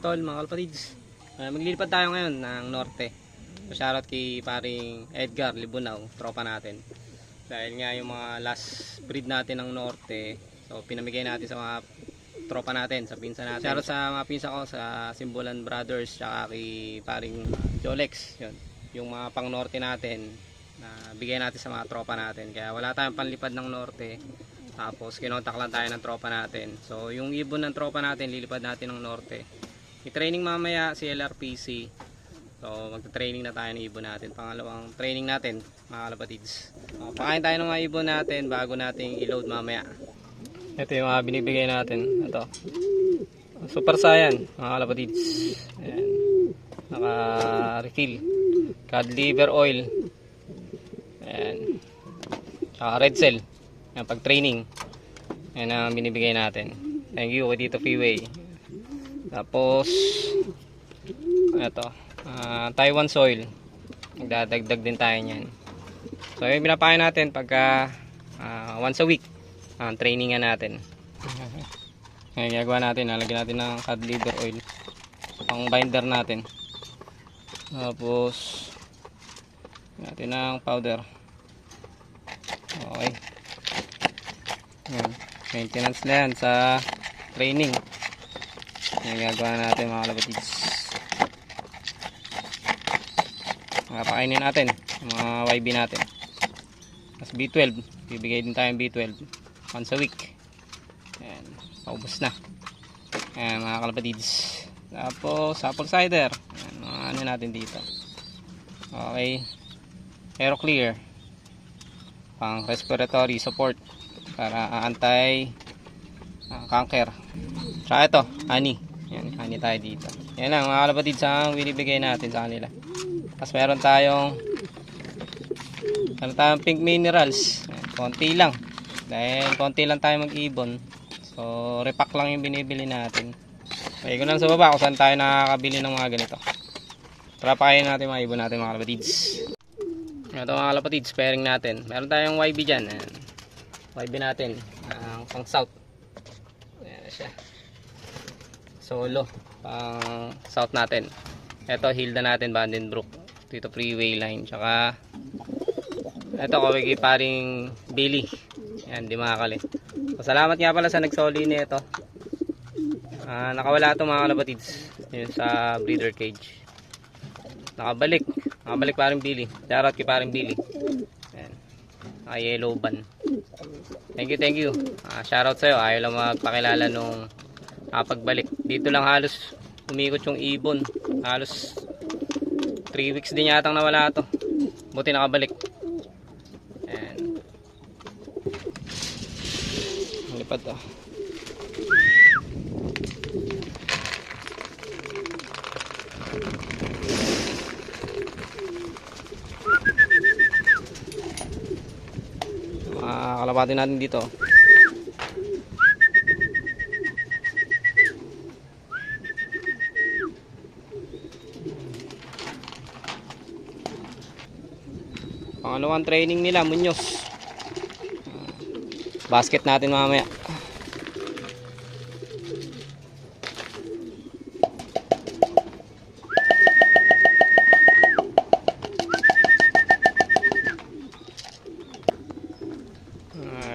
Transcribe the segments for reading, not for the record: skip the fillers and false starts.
tol, mga kalpatids. Maglilipad tayo ngayon ng norte. So, shoutout kay paring Edgar Libunaw, tropa natin. Dahil nga yung mga last breed natin ng norte, so pinamigay natin sa mga tropa natin, sa pinsa natin. Shoutout sa mga pinsa ko, sa Simbolan Brothers, tsaka kay paring Jolex. Yun. Yung mga pang norte natin, na bigay natin sa mga tropa natin. Kaya wala tayong panlipad ng norte. Tapos kinontak lang tayo ng tropa natin. So yung ibon ng tropa natin, lilipad natin ng norte. I-training mamaya si LRPC. So magta-training na tayo ng ibon natin. Pangalawang training natin, mga kalapatids. Pakain tayo ng mga ibon natin bago nating i-load mamaya. Ito yung mga binibigay natin. Ito, Super Saiyan, mga kalapatids. Ayan. Naka-refill. Cod liver oil. Ayan. Tsaka red cell. Ayan, pag training. Ayan ang binibigay natin. Thank you kay Tito Freeway. Tapos ito, Taiwan soil. Magdadagdag din tayo niyan. So yung pinapakain natin pagka once a week ang trainingan natin. Ngayon gagawa natin, lalagyan natin ng cod liver oil pang binder natin. Tapos natin ng powder. Okay. Yan. Maintenance na yan sa training. Yung gagawa natin, mga kalapatids. Pakainin natin mga YB natin. Tapos B12, bibigay din tayong B12 once a week. Ayan, paubos na. Ayan, mga kalapatids. Tapos apple cider. Ayan, mga ano natin dito. Okay. Aeroclear, pang respiratory support para anti cancer. Tsaka ito, honey. Yan, honey tayo dito. Yan lang mga kalapatids ang binibigay natin sa kanila. Tapos meron tayong pink minerals. Yan, konti lang. Dahil konti lang tayo mag-ibon. So repack lang yung binibili natin. Okay, ko lang sa baba kung saan tayo nakakabili ng mga ganito. Para pakainin natin mga ibon natin, mga kalapatids. Ito mga kalapatids, pairing natin. Meron tayong YB dyan. Ayan. YB natin, pang south. Ayan siya. Solo, pang south natin. Ito, Hilda natin, Vandenbroek. Dito freeway line. Tsaka, ito, kawig paring Billy. Ayan, di makakali. So, salamat nga pala sa nagsoli nito. Nakawala ito mga kalapatids. Yun sa breeder cage. Nakabalik paring Billy. Shoutout kay paring Billy. Ayan. Yellow ban. Thank you. Shoutout sa'yo. Ayaw lang magpakilala nung pagbalik. Dito lang halos umikot yung ibon. Halos 3 weeks din yatang nawala to. Buti nakabalik. Ayan. Lipad to. Kalabatin natin dito. Pangalawang training nila, Muñoz. Basket natin mamaya.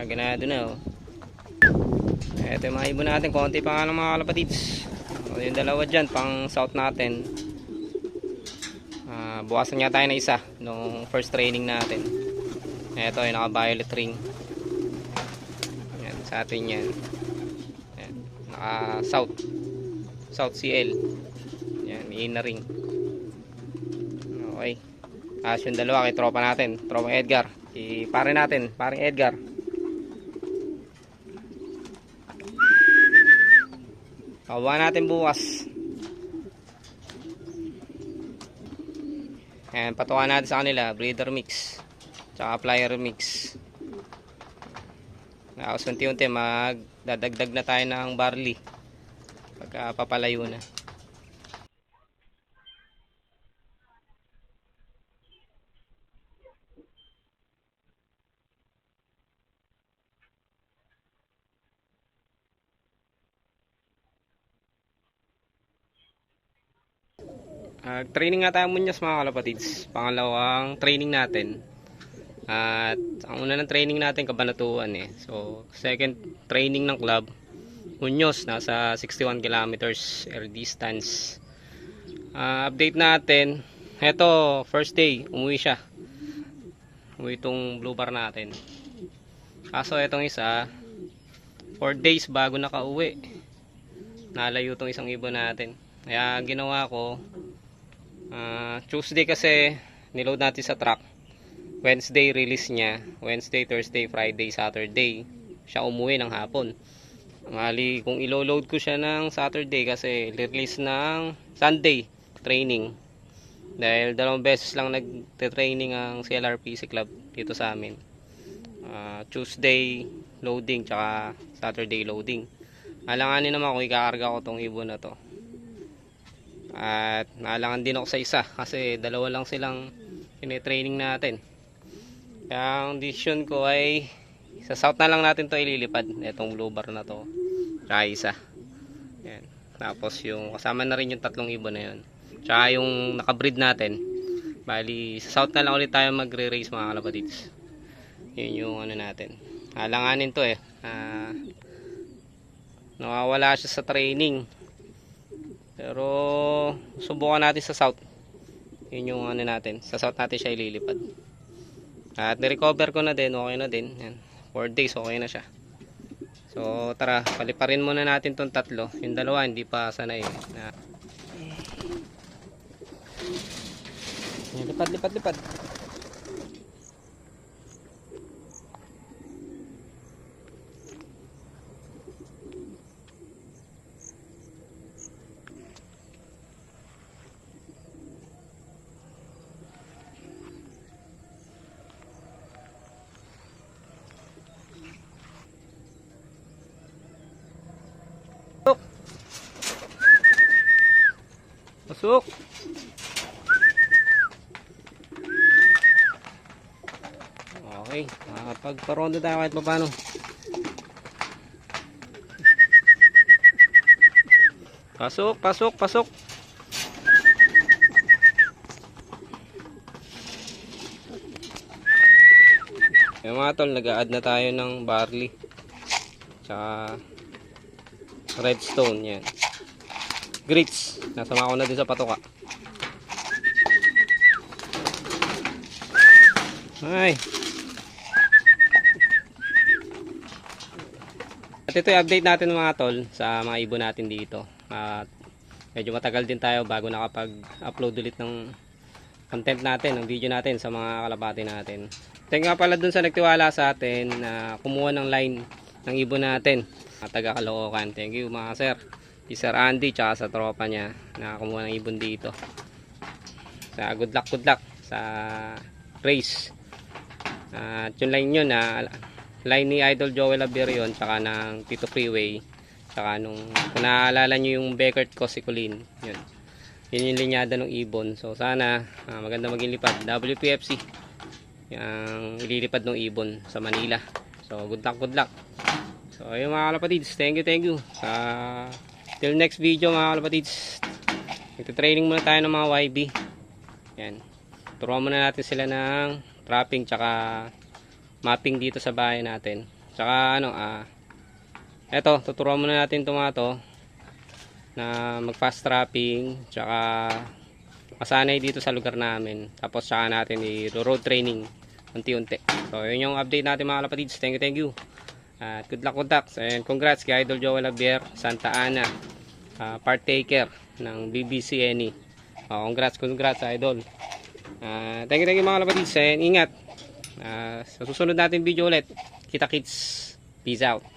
Ganado na oh. Ito yung mga ibon natin, konti pa nga ng mga kalapatids. Yung dalawa dyan, pang south natin. Buwasan nga tayo na isa nung first training natin. Ito yung naka violet ring. Yan, sa atin yan. Yan, naka south CL. Yan, inner ring. Okay. Tapos yung dalawa kay tropa natin, tropa Edgar. Pare natin, paring Edgar. Kawa natin bukas. Ayan, patukan natin sa kanila, breeder mix tsaka flyer mix. Tapos unti-unti magdadagdag na tayo ng barley pagka papalayo na. Training nga tayo Munyas mga kalapatids. Pangalawang training natin. At ang una ng training natin Kabanatuan eh. So second training ng club Munyos, nasa 61 kilometers air distance. Update natin. Heto, first day umuwi siya. Umuwi itong blue bar natin. Kaso itong isa 4 days bago nakauwi. Nalayo itong isang ibon natin. Kaya ginawa ko Tuesday kasi niload natin sa truck. Wednesday release niya. Wednesday, Thursday, Friday, Saturday siya umuwi ng hapon. Ngali kung ilo-load ko siya ng Saturday kasi release ng Sunday training. Dahil 2 beses lang nagte-training ang CLRPC Club dito sa amin. Tuesday loading tsaka Saturday loading. Alanganin naman kung ikakarga ko tong ibon na to. At naalangan din ako sa isa kasi 2 lang silang tine-training natin. Kaya ang decision ko ay sa south na lang natin to ililipad. Itong blue bar na to. Tsaka isa. Yan. Tapos yung kasama na rin yung 3 ibon na yun. Tsaka yung nakabreed natin. Bali sa south na lang ulit tayo magre-race mga kalapatids. Yun yung ano natin. Alanganin to eh. Nawawala siya sa training. Pero subukan natin sa south. Yun yung ano natin. Sa south natin siya ililipad. At nirecover ko na din. Okay na din. Yan. 4 days okay na siya. So tara, paliparin muna natin tong 3. Yung 2 hindi pa sanay. Lipad. Pasok. Okay, makakapagparondo tayo kahit paano. Pasok. Yung mga tol, nag-a-add na tayo ng barley. Tsaka redstone yan. Grits. Nasama ko na din sa patoka. Ay. At ito yung update natin mga tol sa mga ibon natin dito. At medyo matagal din tayo bago nakapag-upload ulit ng content natin, ng video natin sa mga kalapati natin. Thank nga pala dun sa nagtiwala sa atin na kumuha ng line ng ibon natin. Taga Caloocan. Thank you mga sir. Si Sir Andy tsaka sa tropa niya na kumuha ng ibon dito. Good luck sa race. At yung line yun na line ni Idol Joel Aberion tsaka ng Tito Freeway tsaka kung naaalala nyo yung Beckert Cosicolin yun yung linyada ng ibon. So sana maganda maging lipad. WPFC yung ililipad ng ibon sa Manila. So good luck. So ayun mga kalapatids, thank you till next video mga kalapatids. Nagtitraining muna tayo ng mga YB. Yan. Turuan muna natin sila ng trapping tsaka mapping dito sa bahay natin. Tsaka eto, tuturuan muna natin itong na mag fast trapping tsaka masanay dito sa lugar namin. Tapos tsaka natin i-road training unti-unti. So yun yung update natin mga kalapatids. Thank you. At good luck and congrats kay Idol Joel Abier Santa Ana, partaker ng BBCNE. Congrats Idol. Thank you mga kalapatids and ingat. Sa susunod natin video ulit. Kita kits. Peace out.